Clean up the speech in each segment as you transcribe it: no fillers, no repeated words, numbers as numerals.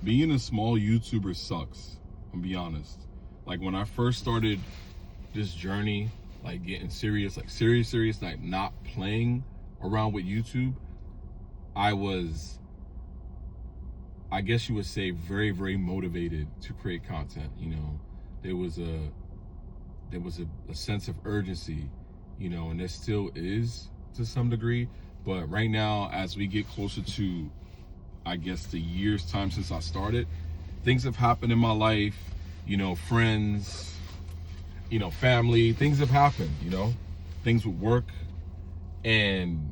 being a small YouTuber sucks. I'll be honest. Like when I first started this journey, like getting serious, like serious, like not playing around with YouTube, I was, I guess you would say, very, very motivated to create content. You know, there was a sense of urgency, you know, and there still is to some degree. But right now, as we get closer to, I guess, the year's time since I started, things have happened in my life, you know, friends, you know, family, things have happened, you know, things with work, and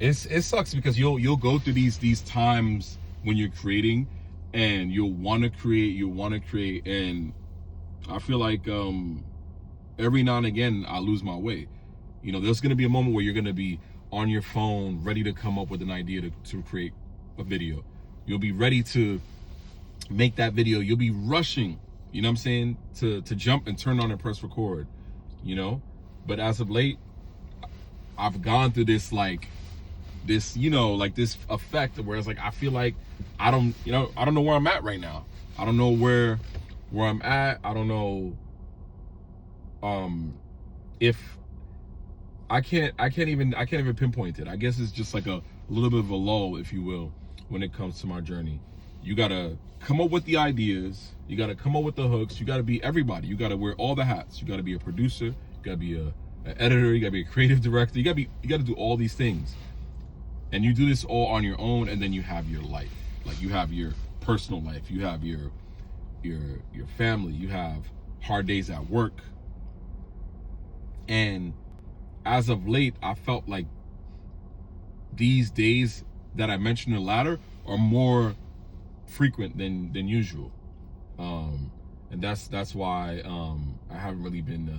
it sucks because you'll go through these times when you're creating, and you'll want to create, and I feel like every now and again I lose my way. You know, there's gonna be a moment where you're gonna be on your phone ready to come up with an idea to create a video. You'll be ready to make that video. You'll be rushing, you know what I'm saying, to jump and turn on and press record, you know. But as of late, I've gone through this you know, like this effect where it's like I feel like I don't know where I'm at right now. I don't know where I'm at. I don't know if I can't even pinpoint it. I guess it's just like a little bit of a lull, if you will, when it comes to my journey. You gotta come up with the ideas, you gotta come up with the hooks, you gotta be everybody, you gotta wear all the hats. You gotta be a producer, you gotta be an editor, you gotta be a creative director, you gotta do all these things. And you do this all on your own, and then you have your life. Like you have your personal life, you have your family, you have hard days at work. And as of late, I felt like these days that I mentioned in the latter are more frequent than usual. And that's why I haven't really been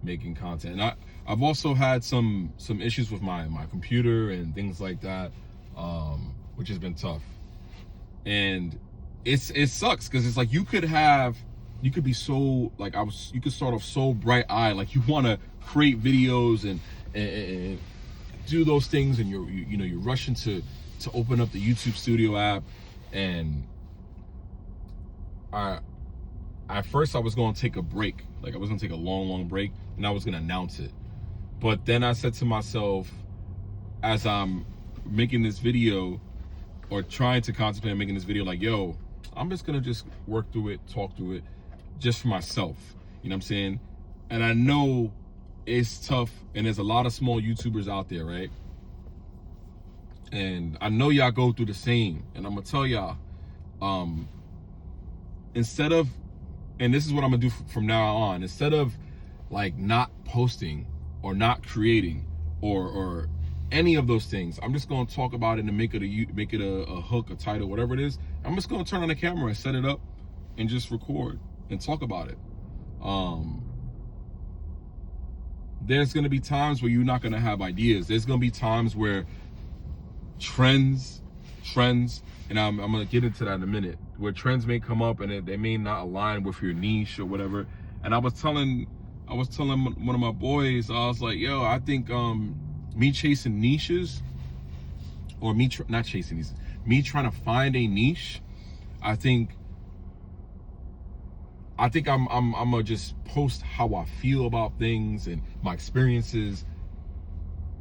making content. And I've also had some issues with my computer and things like that, which has been tough. And it sucks because it's like you could be so like you could start off so bright-eyed, like you want to create videos and do those things, and you're rushing to open up the YouTube Studio app. And at first I was going to take a break, like I was going to take a long break, and I was going to announce it. But then I said to myself, as I'm making this video or trying to contemplate making this video, like, yo, I'm just going to just work through it, talk through it, just for myself. You know what I'm saying? And I know it's tough, and there's a lot of small YouTubers out there, right? And I know y'all go through the same. And I'm gonna tell y'all, instead of, and this is what I'm gonna do from now on, instead of like not posting or not creating or any of those things, I'm just gonna talk about it and make it a hook, a title, whatever it is. I'm just gonna turn on the camera and set it up and just record and talk about it. There's gonna be times where you're not gonna have ideas. There's gonna be times where trends, and I'm gonna get into that in a minute, where trends may come up and they may not align with your niche or whatever. And I was telling one of my boys, I was like, yo, I think me chasing niches, or me trying to find a niche, I think I'm gonna just post how I feel about things and my experiences.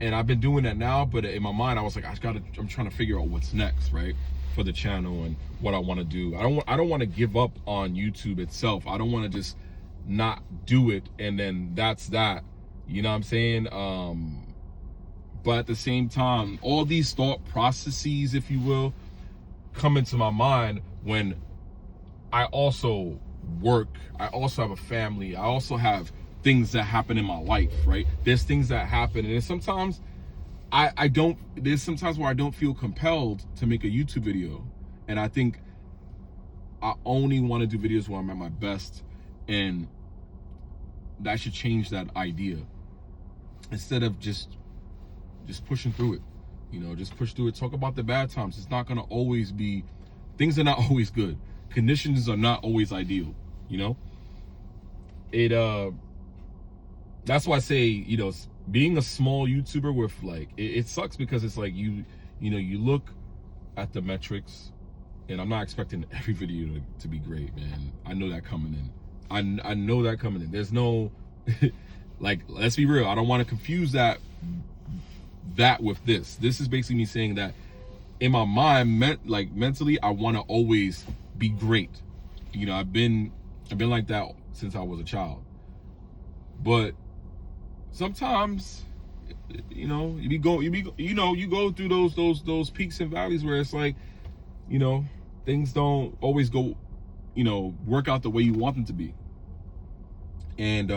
And I've been doing that now, but in my mind I was like, I'm trying to figure out what's next, right, for the channel and what I want to do. I don't want to give up on YouTube itself. I don't want to just not do it and then that's that. You know what I'm saying? But at the same time, all these thought processes, if you will, come into my mind when I also work, I also have a family, I also have things that happen in my life, right? There's things that happen, and sometimes there's sometimes where I don't feel compelled to make a YouTube video. And I think I only want to do videos where I'm at my best, and that should change that idea. Instead of just pushing through it, you know, just push through it. Talk about the bad times. It's not gonna always be, things are not always good. Conditions are not always ideal, you know? That's why I say, you know, being a small YouTuber with like, it sucks because it's like you know, you look at the metrics And I'm not expecting every video to be great, man. I know that coming in. I know that coming in. There's no, like, let's be real. I don't want to confuse that with this. This is basically me saying that in my mind, mentally, I want to always be great. You know, I've been like that since I was a child. But sometimes, you know, you go through those peaks and valleys where it's like, you know, things don't always go, you know, work out the way you want them to be. And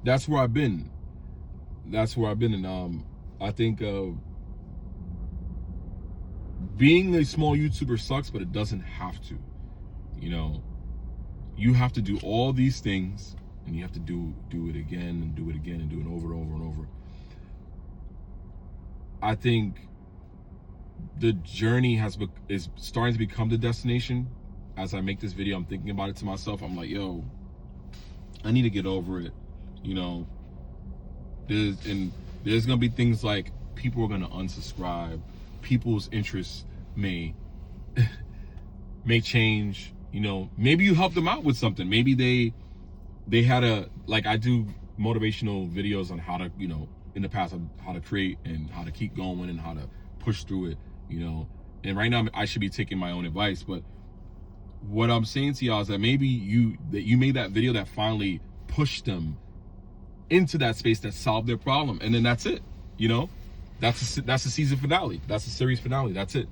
that's where I've been. And I think being a small YouTuber sucks, but it doesn't have to. You know, you have to do all these things, and you have to do it again and do it again and do it over and over and over. I think the journey is starting to become the destination. As I make this video, I'm thinking about it to myself. I'm like, yo, I need to get over it. You know, there's gonna be things like people are gonna unsubscribe. People's interests may change. You know, maybe you help them out with something. Maybe they had I do motivational videos on how to, you know, in the past, how to create and how to keep going and how to push through it, you know. And right now I should be taking my own advice, but what I'm saying to y'all is that maybe you made that video that finally pushed them into that space that solved their problem, and then that's it. You know, that's the season finale. That's the series finale. That's it.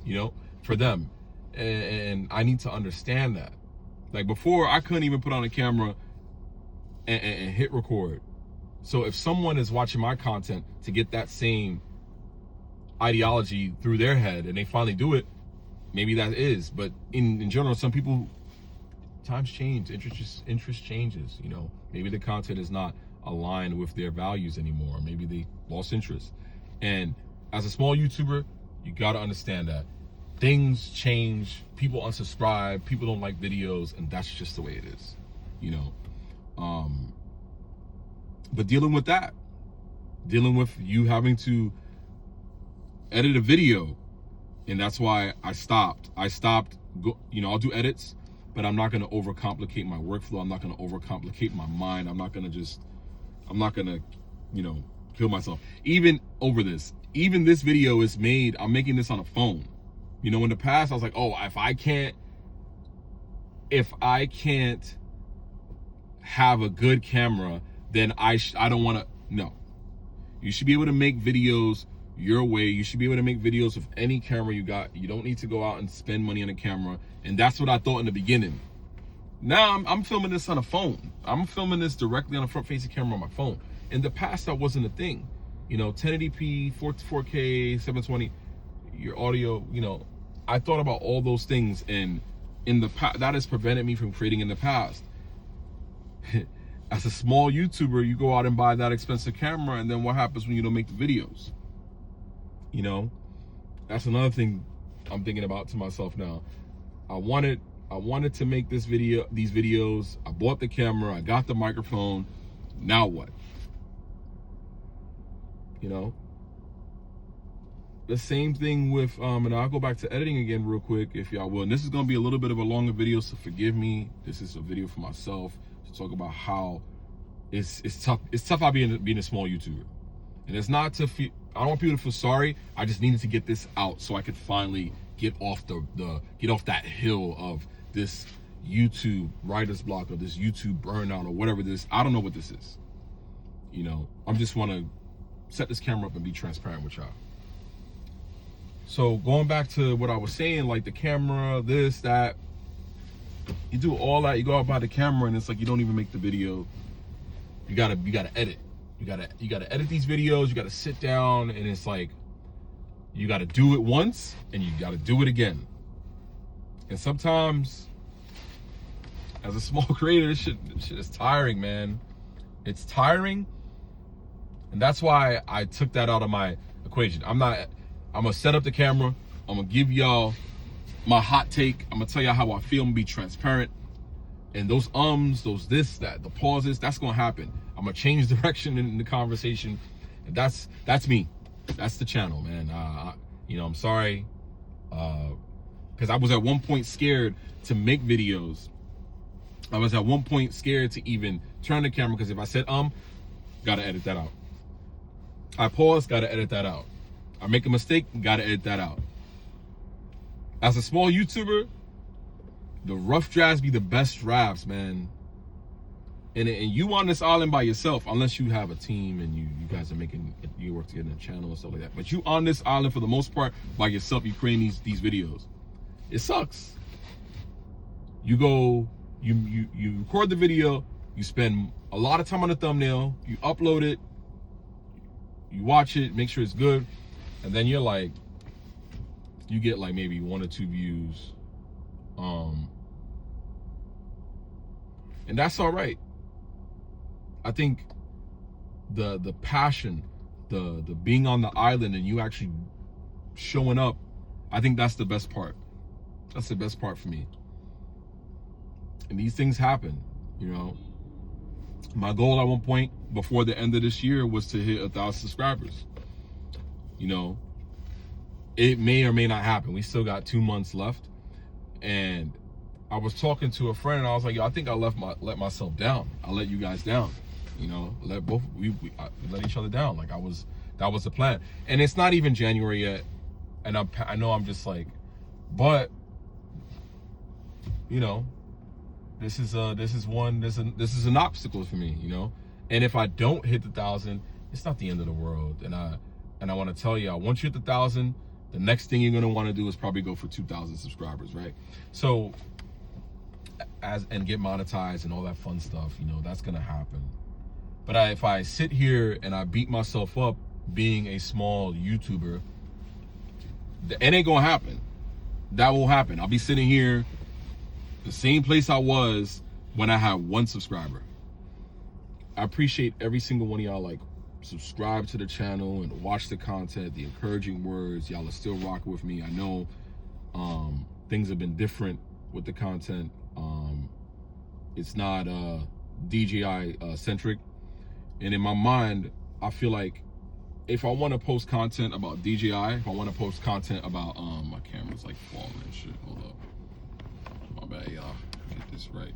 You know, for them. And I need to understand that. Like before, I couldn't even put on a camera and hit record. So if someone is watching my content to get that same ideology through their head and they finally do it, maybe that is. But in general, some people, times change, interest changes. You know, maybe the content is not aligned with their values anymore. Maybe they lost interest. And as a small YouTuber, you gotta understand that things change, people unsubscribe, people don't like videos, and that's just the way it is, you know. But dealing with you having to edit a video, and that's why I stopped, you know, I'll do edits, but I'm not gonna overcomplicate my workflow. I'm not gonna overcomplicate my mind. I'm not gonna, you know, kill myself. Even over this, even this video is made, I'm making this on a phone. You know, in the past, I was like, oh, if I can't have a good camera, then I don't want to. No, you should be able to make videos your way. You should be able to make videos with any camera you got. You don't need to go out and spend money on a camera. And that's what I thought in the beginning. Now I'm filming this on a phone. I'm filming this directly on a front-facing camera on my phone. In the past, that wasn't a thing. You know, 1080p, 4K, 720, your audio, you know. I thought about all those things, and in the past, that has prevented me from creating in the past. As a small YouTuber, you go out and buy that expensive camera, and then what happens when you don't make the videos? You know, that's another thing I'm thinking about to myself now. I wanted to make these videos. I bought the camera, I got the microphone. Now what? You know? The same thing with, and I'll go back to editing again real quick, if y'all will. And this is going to be a little bit of a longer video, so forgive me. This is a video for myself to talk about how it's tough. It's tough out being a small YouTuber. And it's not to feel, I don't want people to feel sorry. I just needed to get this out so I could finally get off get off that hill of this YouTube writer's block or this YouTube burnout or whatever this, I don't know what this is. You know, I just want to set this camera up and be transparent with y'all. So going back to what I was saying, like the camera, this, that, you do all that, you go out by the camera, and it's like you don't even make the video. You gotta edit. You gotta edit these videos. You gotta sit down, and it's like you gotta do it once, and you gotta do it again. And sometimes, as a small creator, this shit is tiring, man. It's tiring, and that's why I took that out of my equation. I'm gonna set up the camera. I'm gonna give y'all my hot take. I'm gonna tell y'all how I feel. I'm gonna be transparent. And those those this, that, the pauses, that's gonna happen. I'm gonna change direction in the conversation. And that's me. That's the channel, man. You know, I'm sorry. because I was at one point scared to make videos. I was at one point scared to even turn the camera, because if I said gotta edit that out. I pause, gotta edit that out. I make a mistake, gotta edit that out. As a small YouTuber, the rough drafts be the best drafts, man. And you on this island by yourself, unless you have a team and you guys are you work together in a channel and stuff like that. But you on this island for the most part by yourself. You creating these videos. It sucks. You go, you record the video, you spend a lot of time on the thumbnail, you upload it, you watch it, make sure it's good, and then you're like, you get like maybe 1 or 2 views, and that's all right. I think the passion, the being on the island and you actually showing up, I think that's the best part. That's the best part for me. And these things happen, you know. My goal at one point before the end of this year was to hit 1,000 subscribers. You know, it may or may not happen. We still got 2 months left. And I was talking to a friend and I was like, yo, I think I let myself down. I let you guys down. You know, we let each other down. Like that was the plan. And it's not even January yet. And I know I'm just like, but you know, this is an obstacle for me, you know. And if I don't hit the 1,000, it's not the end of the world. And I want to tell you, once you hit the 1,000, the next thing you're gonna want to do is probably go for 2,000 subscribers, right? So and get monetized and all that fun stuff, you know, that's gonna happen. But if I sit here and I beat myself up being a small YouTuber, it ain't gonna happen. That will happen. I'll be sitting here the same place I was when I had 1 subscriber. I appreciate every single one of y'all, like, subscribe to the channel and watch the content, the encouraging words. Y'all are still rocking with me. I know things have been different with the content. It's not DJI centric. And in my mind, I feel like if I want to post content about DJI, if I want to post content about my camera's like falling and shit. Hold up. My bad, y'all. Get this right.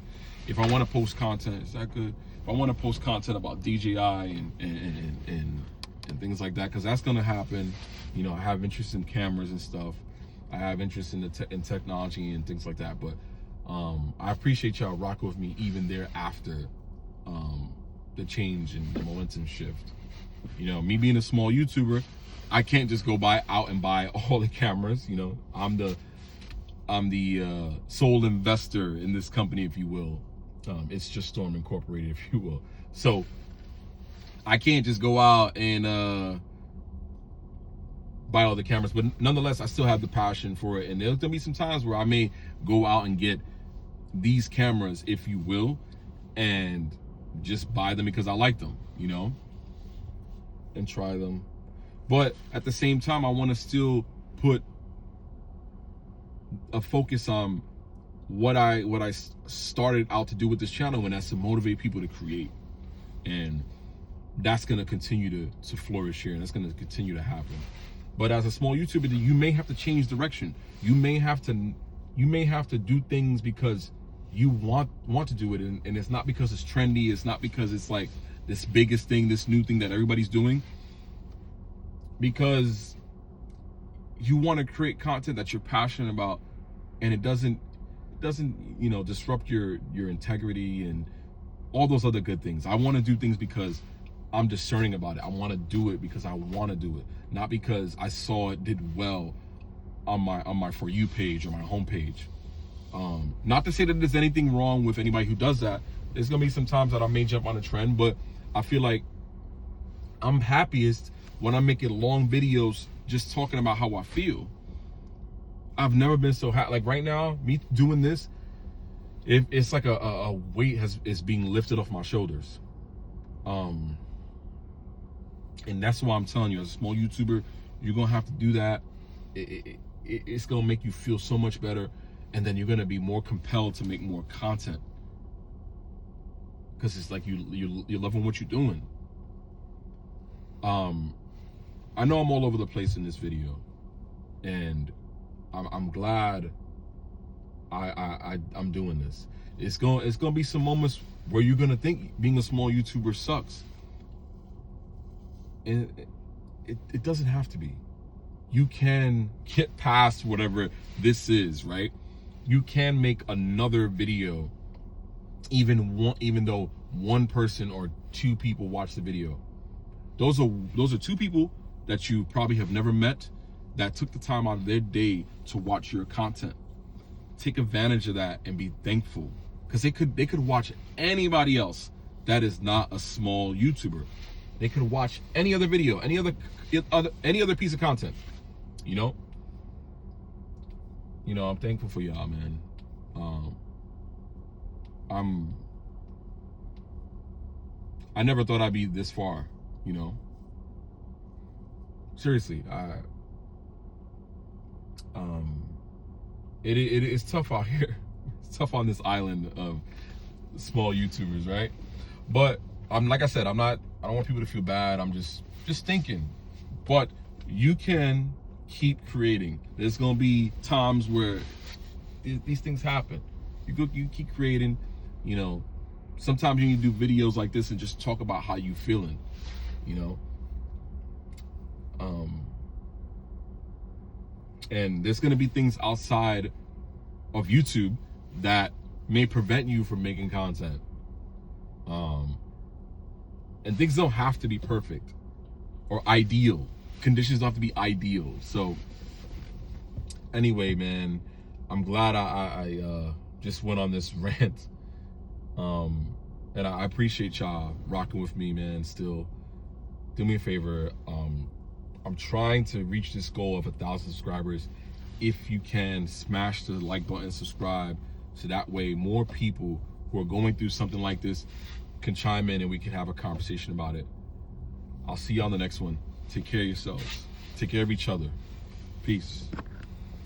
If I want to post content, is that good? If I want to post content about DJI and things like that, because that's gonna happen. You know, I have interest in cameras and stuff. I have interest in in technology and things like that. But I appreciate y'all rocking with me even there after the change and the momentum shift. You know, me being a small YouTuber, I can't just go out and buy all the cameras. You know, I'm the sole investor in this company, if you will. It's just Storm Incorporated, if you will. So I can't just go out and buy all the cameras, but nonetheless, I still have the passion for it. And there's gonna be some times where I may go out and get these cameras, if you will, and just buy them because I like them, you know, and try them. But at the same time, I want to still put a focus on what I started out to do with this channel, and that's to motivate people to create. And that's going to continue to flourish here, and that's going to continue to happen. But as a small YouTuber, you may have to change direction. You may have to do things because you want to do it, and it's not because it's trendy. It's not because it's like this biggest thing, this new thing that everybody's doing. Because you want to create content that you're passionate about, and it doesn't you know, disrupt your integrity and all those other good things. I want to do things because I'm discerning about it. I want to do it because I want to do it, not because I saw it did well on my For You page or my homepage. Not to say that there's anything wrong with anybody who does that. There's gonna be some times that I may jump on a trend, but I feel like I'm happiest when I'm making long videos just talking about how I feel. I've never been so happy. Like right now, me doing this, it's like a weight is being lifted off my shoulders. And that's why I'm telling you, as a small YouTuber, you're gonna have to do that. It's gonna make you feel so much better, and then you're gonna be more compelled to make more content, because it's like you're loving what you're doing. I know I'm all over the place in this video, and I'm glad I'm doing this. It's gonna be some moments where you're gonna think being a small YouTuber sucks, and it doesn't have to be. You can get past whatever this is, right? You can make another video, even though one person or two people watch the video. Those are two people that you probably have never met that took the time out of their day to watch your content. Take advantage of that and be thankful, because they could watch anybody else that is not a small YouTuber. They could watch any other video, any other piece of content. You know, I'm thankful for y'all, man. I never thought I'd be this far, you know. Seriously, it is tough out here. It's tough on this island of small YouTubers, right? But like I said, I don't want people to feel bad. I'm just thinking. But you can keep creating. There's gonna be times where these things happen. You keep creating. You know, sometimes you need to do videos like this and just talk about how you feeling. You know. And there's gonna be things outside of YouTube that may prevent you from making content. And things don't have to be perfect or ideal. Conditions don't have to be ideal. So anyway, man, I'm glad I just went on this rant. And I appreciate y'all rocking with me, man. Still, do me a favor. I'm trying to reach this goal of 1,000 subscribers. If you can, smash the like button, subscribe, so that way more people who are going through something like this can chime in and we can have a conversation about it. I'll see you on the next one. Take care of yourselves. Take care of each other. Peace.